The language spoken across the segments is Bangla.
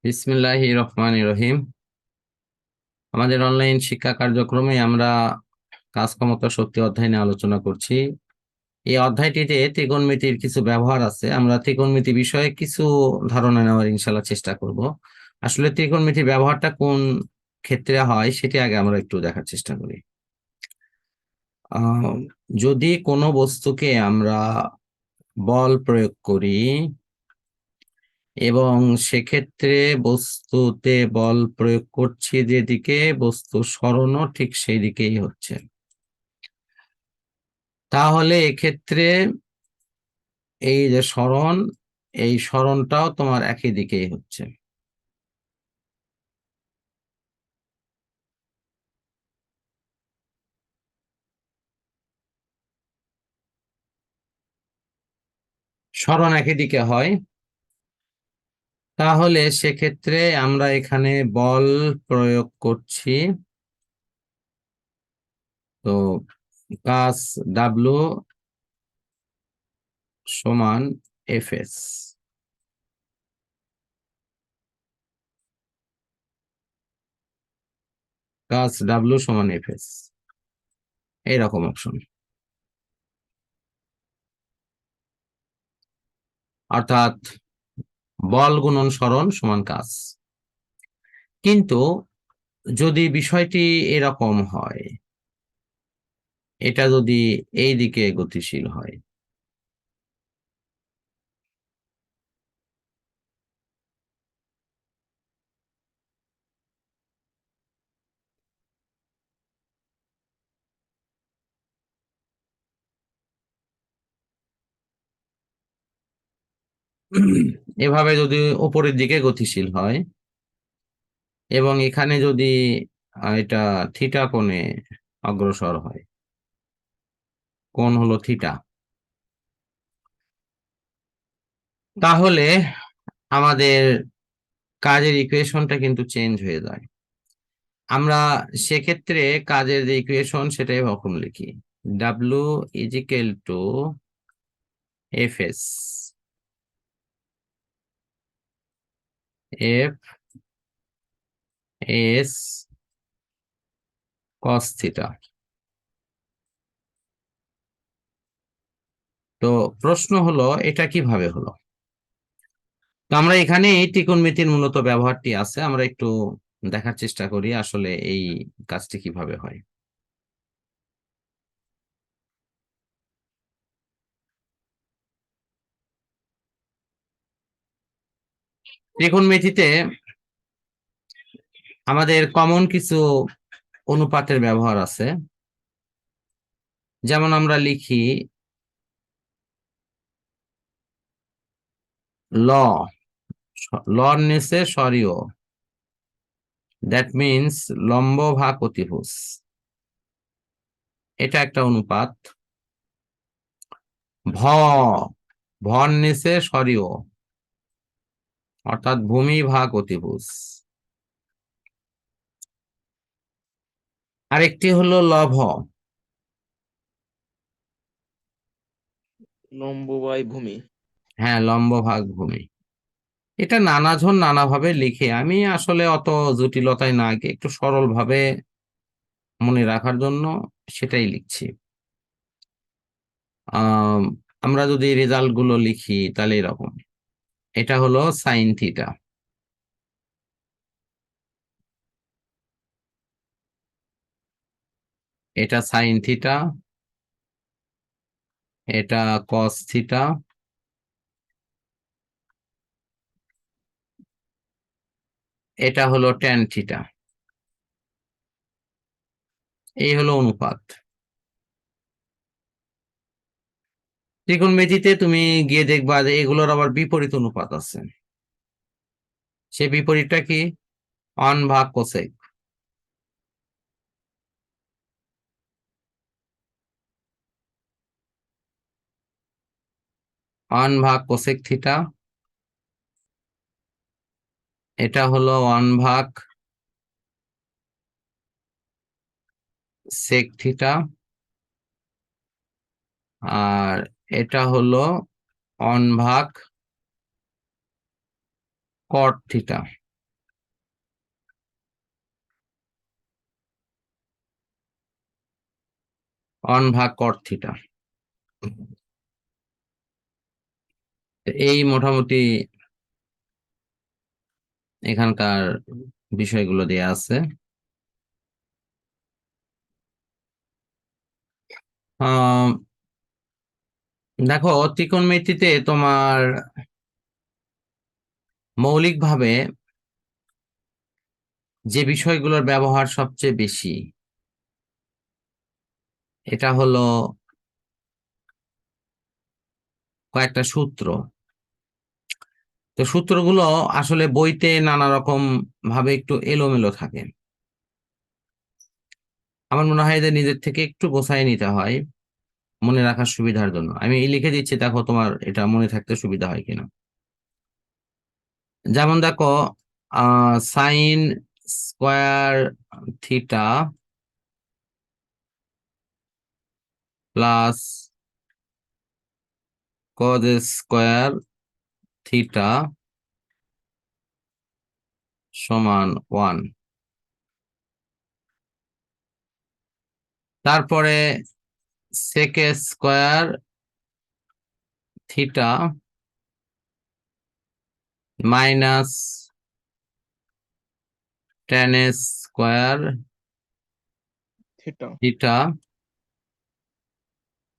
বিসমিল্লাহির রহমানির রহিম। আমাদের অনলাইন শিক্ষা কার্যক্রমে আমরা কাজ ক্ষমতা শক্তি অধ্যায় নিয়ে আলোচনা করছি। এই অধ্যায়টিতে ত্রিকোণমিতির কিছু ব্যবহার আছে। আমরা ত্রিকোণমিতি বিষয়ে কিছু ধারণা নেওয়ার ইনশাল্লাহ চেষ্টা করব। আসলে ত্রিকোণমিতির ব্যবহারটা কোন ক্ষেত্রে হয় সেটি আগে আমরা একটু দেখার চেষ্টা করি। যদি কোনো বস্তুকে আমরা বল প্রয়োগ করি এবং সেক্ষেত্রে বস্তুতে বল প্রয়োগ করছি যেদিকে, বস্তু সরণও ঠিক সেই দিকেই হচ্ছে, তাহলে এক্ষেত্রে এই যে সরণ, এই সরণটাও তোমার একই দিকেই হচ্ছে। সরণ একই দিকে হয়, তাহলে সেক্ষেত্রে আমরা এখানে বল প্রয়োগ করছি। তো কাজ ডাব্লু সমান এফএস। কাজ ডাব্লু সমান এফএস, এইরকম অপশন। অর্থাৎ বল গুণন সরণ সমান কাজ। কিন্তু যদি বিষয়টি এরকম হয়, এটা যদি এই দিকে গতিশীল হয়, এভাবে যদি উপরের দিকে গতিশীল হয় এবং এখানে যদি এটা থিটা কোণে অগ্রসর হয়, কোণ হলো থিটা, তাহলে আমাদের কাজের ইকুয়েশনটা কিন্তু চেঞ্জ হয়ে যায়। আমরা সেক্ষেত্রে কাজের যে ইকুয়েশন সেটাই এরকম লিখি, W is equal to FS, F S cos theta. তো প্রশ্ন হলো এটা কিভাবে হলো। তো আমরা এখানে এই ত্রিকোণমিতির মূলত ব্যবহারটি আছে, আমরা একটু দেখার চেষ্টা করি আসলে এই কাজটি কিভাবে হয়। ত্রিকোণমিতিতে আমাদের কমন কিছু অনুপাতের ব্যবহার আছে। যেমন আমরা লিখি ল, লর নিচে সরিও, দ্যাট মিনস লম্ব ভাগ অতিভুজ, এটা একটা অনুপাত। ভ, ভর নিচে সরিও, অর্থাৎ ভূমি ভাগ অতিভুজ। আরেকটি হলো লভ, লম্ব বাই ভূমি। হ্যাঁ লম্ব ভাগ ভূমি। এটা নানাজন নানাভাবে লিখে, আমি আসলে অত জটিলতায় না গিয়ে একটু সরল ভাবে মনে রাখার জন্য সেটাই লিখছি। আহ আমরা যদি রেজাল্ট গুলো লিখি তাহলে এরকম, এটা হলো সাইন থিটা, এটা সাইন থিটা, এটা কস থিটা, এটা হলো ট্যান থিটা। এই হলো অনুপাত। ত্রিকোণমিতিতে তুমি গিয়ে দেখবা যে এগুলোর আবার বিপরীত অনুপাত আছে। সে বিপরীতটা কি? 1/cosec। 1/cosec থিটা, এটা হলো 1/sec থিটা, আর এটা হলো 1/cot থিটা। 1/cot theta. এই মোটামুটি এখানকার বিষয়গুলো দেয়া আছে। দেখো ত্রিকোণমিতিতে তোমার মৌলিকভাবে যে বিষয়গুলোর ব্যবহার সবচেয়ে বেশি, এটা হলো কয়েকটা সূত্র। তো সূত্রগুলো আসলে বইতে নানা রকম ভাবে একটু এলোমেলো থাকে। আমার মনে হয় যে নিজের থেকে একটু গোছায় নিতে হয় মনে রাখার সুবিধার জন্য। আমি লিখে দিচ্ছি, দেখো তোমার এটা মনে থাকতে সুবিধা হয় কিনা। যেমন দেখো sine square theta plus cos square theta সমান 1। তারপরে sec square theta minus tan square theta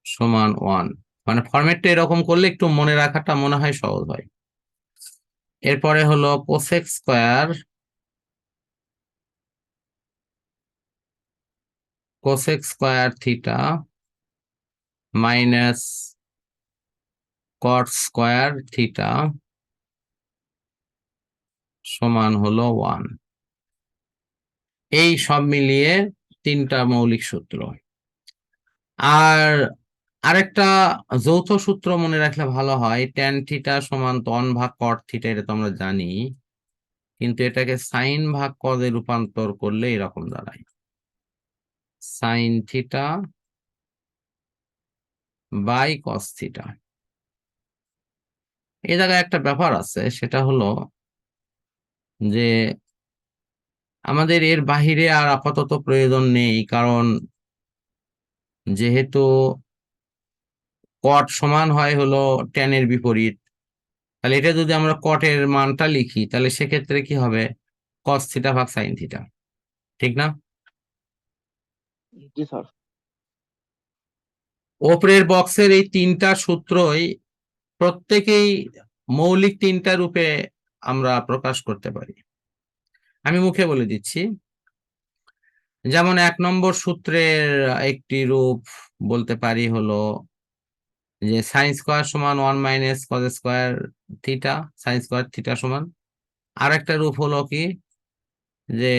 সমান 1। মানে ফরম্যাটটা এরকম করলে একটু মনে রাখাটা মনে হয় সহজ হয়। এরপরে হলো cosec square theta minus cot square theta সমান হলো 1। এই সব মিলিয়ে 3টা মৌলিক সূত্র। আর আরেকটা যৌথ সূত্র মনে রাখলে ভালো হয়, ট্যান থিটা সমান 1/cot থিটা, এটা তো আমরা জানি, কিন্তু এটাকে সাইন ভাগ কজে রূপান্তর করলে এরকম দাঁড়ায় sine theta by cos theta. এই জায়গায় একটা ব্যাপার আছে, সেটা হলো যে আমাদের এর বাহিরে আর আপাতত প্রয়োজন নেই, কারণ যেহেতু কট সমান হয় হলো ট্যানের বিপরীত, তাহলে এটা যদি আমরা কটের মানটা লিখি তাহলে সেক্ষেত্রে কি হবে, কস থিটা ভাগ সাইন থিটা, ঠিক না? জি স্যার। ওপরের বক্সের এই 3টা সূত্রই প্রত্যেকেই মৌলিক 3টা রূপে আমরা প্রকাশ করতে পারি। আমি মুখে বলে দিচ্ছি। যেমন 1 নম্বর সূত্রের একটি রূপ বলতে পারি হলো যে সাইন স্কোয়ার সমান 1 minus cause square theta, sign square theta সমান। আর একটা রূপ হলো কি, যে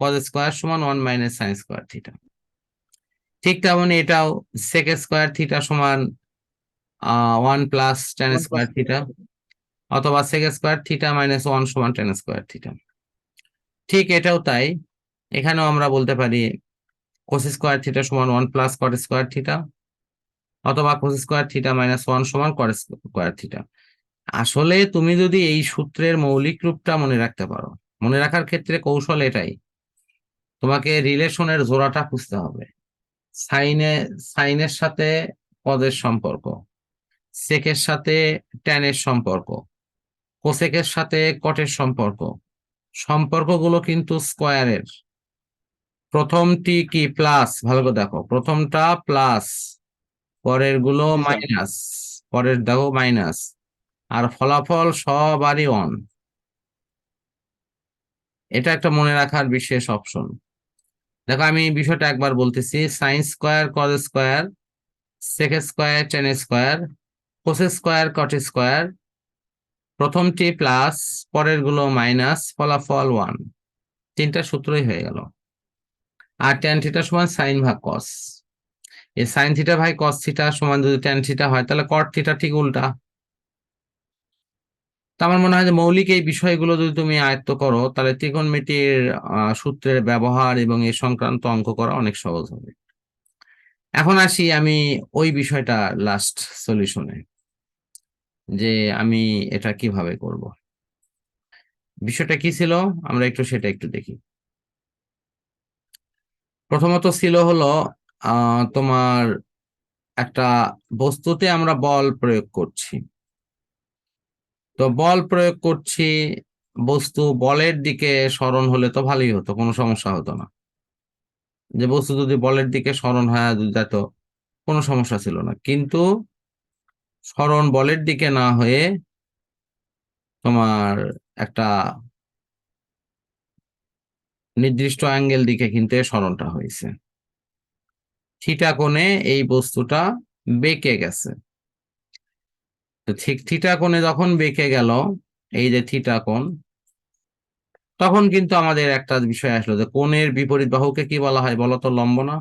কজ স্কোয়ার সমান 1 মাইনাস সাইন স্কোয়ার থিটা। ঠিক তেমনি এটাও সেক স্কোয়ার থিটা সমান 1 প্লাস টেন স্কোয়ার থিটা, অথবা সেক স্কোয়ার থিটা মাইনাস 1 সমান টেন স্কোয়ার থিটা। ঠিক এটাও তাই, এখানেও আমরা বলতে পারি কোস স্কোয়ার থিটা সমান 1 প্লাস কট স্কোয়ার থিটা, অথবা কোস স্কোয়ার থিটা মাইনাস 1 সমান কট স্কোয়ার থিটা। আসলে তুমি যদি এই সূত্রের মৌলিক রূপটা মনে রাখতে পারো, মনে রাখার ক্ষেত্রে কৌশল এটাই, তোমাকে রিলেশনের জোড়াটা খুঁজতে হবে। সাইনের সাথে কজের সম্পর্ক, সেকের সাথে ট্যানের সম্পর্ক, কোসেকের সাথে কটের সম্পর্ক, সম্পর্কগুলো কিন্তু স্কোয়ারের। প্রথমটি কি প্লাস, ভালো করে দেখো, প্রথমটা প্লাস, পরের গুলো জি স্যার। মাইনাস, পরের দেখো মাইনাস, আর ফলাফল সবারই 1। এটা একটা মনে রাখার বিশেষ অপশন। দেখো আমি বিষয়টা একবার বলতেছি, sine square cos square sec square tan square cosec square cot square, প্রথমটি প্লাস, পরের গুলো মাইনাস, ফলাফল 1। 3টা সূত্রই হয়ে গেল। আর ট্যান থিটা সমান সাইন ভাগ কস, এই সাইন থিটা ভাগ কস থিটা সমান যদি ট্যান থিটা হয় তাহলে কট থিটা ঠিক উল্টা। তো আমার মনে হয় যে মৌলিক এই বিষয়গুলো যদি তুমি আয়ত্ত করো তাহলে ত্রিকোণমিতির সূত্রের ব্যবহার এবং এ সংক্রান্ত অঙ্ক করা অনেক সহজ হবে। এখন আসি আমি ওই বিষয়টা লাস্ট সলিউশনে, যে আমি এটা কিভাবে করব। বিষয়টা কি ছিল আমরা সেটা একটু দেখি। প্রথমত ছিল হলো তোমার একটা বস্তুতে আমরা বল প্রয়োগ করছি, তো বল প্রয়োগ করছি, বস্তু বলের দিকে সরণ হলে তো ভালোই হতো, কোনো সমস্যা হতো না। যে বস্তু যদি বলের দিকে সরণ হয়ে যেত কোনো সমস্যা ছিল না, কিন্তু সরণ বলের দিকে না হয়ে তোমার একটা নির্দিষ্ট অ্যাঙ্গেল দিকে কিন্তু এর সরণটা হয়েছে। থিটা কোণে এই বস্তুটা বেঁকে গেছে। তো ঠিক থিটা কোণে যখন বেঁকে গেল, এই যে থিটা কোণ, তখন কিন্তু আমাদের একটা বিষয় আসলো যে কোণের বিপরীত বাহুকে কি বলা হয় বলো তো? লম্ব না?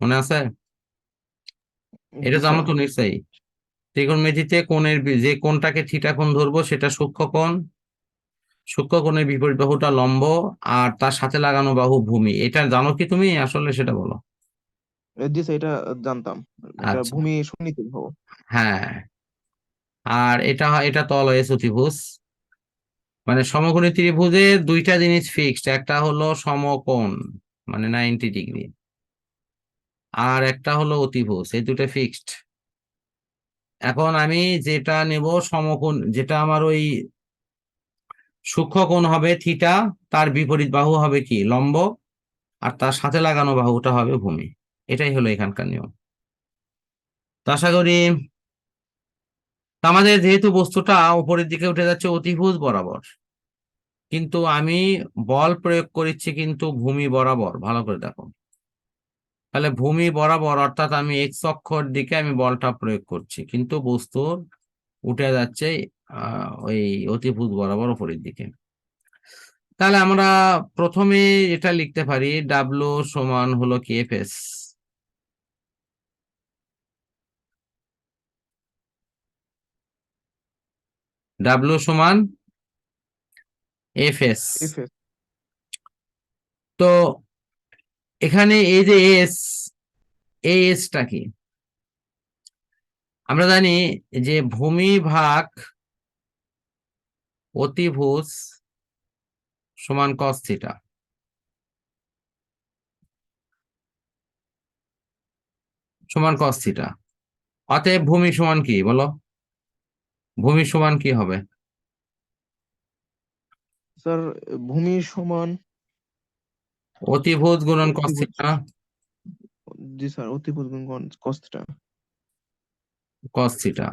মনে আছে? এটা জি জানো স্যার। তো নিশ্চয়ই। ত্রিকোণমিতিতে কোণের যে কোণটাকে থিটা কোণ ধরবো সেটা সূক্ষ্ম কোণ, সূক্ষ্ম কোণের বিপরীত বাহুটা লম্ব, আর তার সাথে লাগানো বাহু ভূমি। এটা জানো কি তুমি আসলে, সেটা বলো। জি স্যার, এটা জানতাম। এটা আচ্ছা, ভূমি সমমিতি বাহু। হ্যাঁ। আর এটা তল হয়ে চতুর্ভুজ, মানে সমকোণী ত্রিভুজের দুইটা জিনিস ফিক্সড, একটা হলো সমকোণ মানে 90 ডিগ্রি, আর একটা হলো অতিভুজ, এই দুটো ফিক্সড। এখন আমি যেটা নেব সমকোণ, যেটা আমার ওই সূক্ষ্মকোণ হবে থিটা, তার বিপরীত বাহু হবে কি? লম্ব, আর তার সাথে লাগানো বাহুটা হবে ভূমি। এটাই হলো এখানকার নিয়ম। তো আশা করি আমাদের যেহেতু বস্তুটা উপরের দিকে উঠে যাচ্ছে অতিভুজ বরাবর, কিন্তু আমি বল প্রয়োগ করেছি কিন্তু ভূমি বরাবর, ভালো করে দেখো। তাহলে ভূমি বরাবর অর্থাৎ আমি এক্স অক্ষর দিকে আমি বলটা প্রয়োগ করছি, কিন্তু বস্তু উঠে যাচ্ছে ওই অতিভুজ বরাবর উপরের দিকে। তাহলে আমরা প্রথমে এটা লিখতে পারি, ডাব্লু সমান হলো কি এফ এস। ডাব্লু সমান এফ এস। F S. তো এখানে এই যে এস, এই এসটা কি? আমরা জানি যে ভূমি ভাগ অতিভুজ সমান কস থিটা, সমান কস থিটা। অতএব ভূমি সমান কি বলো? ভূমি সমান কি হবে? স্যার, ভূমি সমান অতিভুজ গুণন কস অতিভুজ। থিটা। জি স্যার, অতিভুজ গুণ কস থিটা। Cos theta.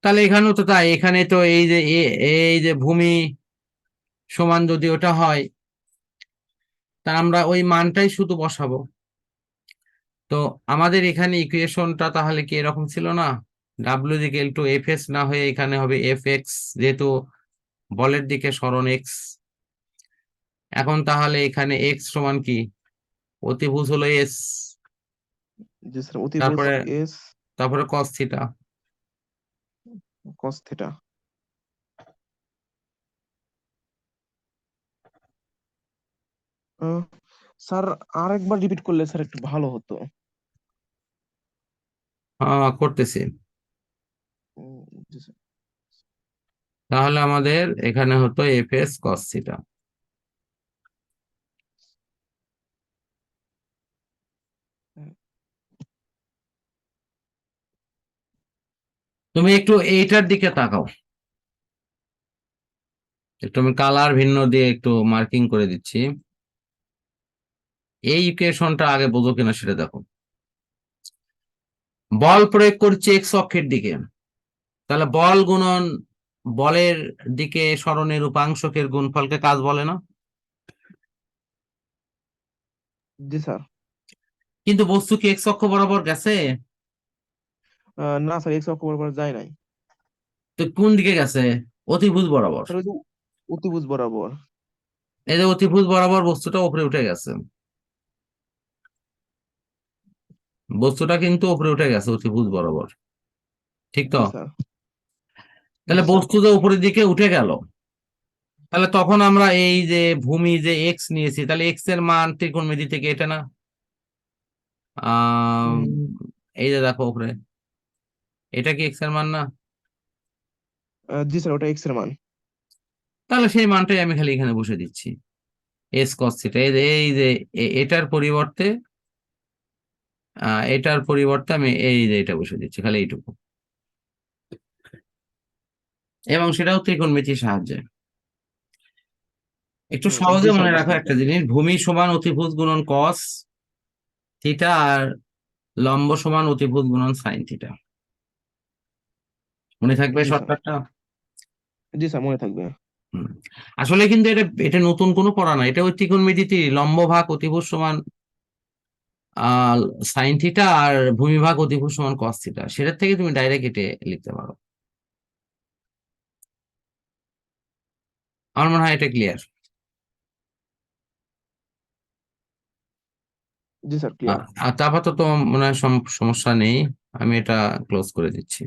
তাহলে এখানেও তো তাই, এখানে তো এই যে এই যে ভূমি সমান যদি ওটা হয়, তা আমরা ওই মানটাই শুধু বসাবো। তো আমাদের এখানে ইকুয়েশনটা তাহলে কি এরকম ছিল না? W equal to F S না হয়ে এখানে হবে এফ এক্স, যেহেতু বলের দিকে সরণ এক্স। এখন তাহলে এখানে এক্স সমান কি? অতিভুজ হলো এস, জি স্যার, অতিভুজ তারপরে এস তারপরে cos theta. Cos theta. Sir, আরেকবার রিপিট করলে স্যার একটু ভালো হতো। করতেছি। জি স্যার। তাহলে আমাদের এখানে হতো এফ এস কস থিটা। তুমি একটু এইটার দিকে তাকাও, একটু আমি কালার ভিন্ন দিয়ে একটু মার্কিং করে দিচ্ছি। এই ইকুয়েশনটা আগে বোঝো কিনা সেটা দেখো। বল প্রয়োগ করছি এক্স অক্ষের দিকে, তাহলে বল গুণন বলের দিকে সরণের উপাংশকের গুণফলকে কাজ বলে না? জি স্যার। কিন্তু বস্তু কি এক্স অক্ষ বরাবর গেছে? না স্যার, এক্স অক্ষ বরাবর যায় নাই। তো কোন দিকে গেছে? অতিভুজ বরাবর। স্যার, ওই যে অতিভুজ বরাবর। এই যে অতিভুজ বরাবর বস্তুটা উপরে উঠে গেছে, বস্তুটা কিন্তু উপরে উঠে গেছে অতিভুজ বরাবর, ঠিক তো? জি স্যার। তাহলে জি স্যার। বস্তু যে উপরের দিকে উঠে গেল, তাহলে তখন আমরা এই যে ভূমি যে এক্স নিয়েছি, তাহলে এক্স এর মান ত্রিকোণমিতি থেকে এটা না? আহ উম, এই যে দেখো উপরে, এটা কি এক্স এর মান না? জি স্যার, ওটা এক্স এর মান। তাহলে সেই মানটাই আমি খালি এখানে বসে দিচ্ছি, এস কস থিটা। এই যে এটার পরিবর্তে এটার পরিবর্তে আমি এই যে এটা বসে দিচ্ছি, খালি এইটুকু, এবং সেটাও ত্রিকোণমিতির সাহায্যে। একটু জি সহজে স্যার, মনে রাখো বুঝতে একটা পারছি। জিনিস, ভূমি সমান অতিভুজ গুণন কস থিটা, আর লম্ব সমান অতিভুজ গুণন সাইন থিটা। মনে থাকবে জি স্যার। শর্টকাটটা? জি স্যার, মনে থাকবে। হুম। আসলে কিন্তু এটা এটা নতুন কোনো পড়া না, এটা ওই ত্রিকোণমিতিতে লম্ব ভাগ অতিভুজ সমান আহ সাইন থিটা, আর ভূমি ভাগ অতিভুজ সমান কস থিটা, সেটার থেকে তুমি ডাইরেক্ট এটে লিখতে পারো। আমার মনে হয় এটা ক্লিয়ার। জি স্যার, ক্লিয়ার। আর তারপর তো মনে হয় সমস্যা নেই, আমি এটা ক্লোজ করে দিচ্ছি।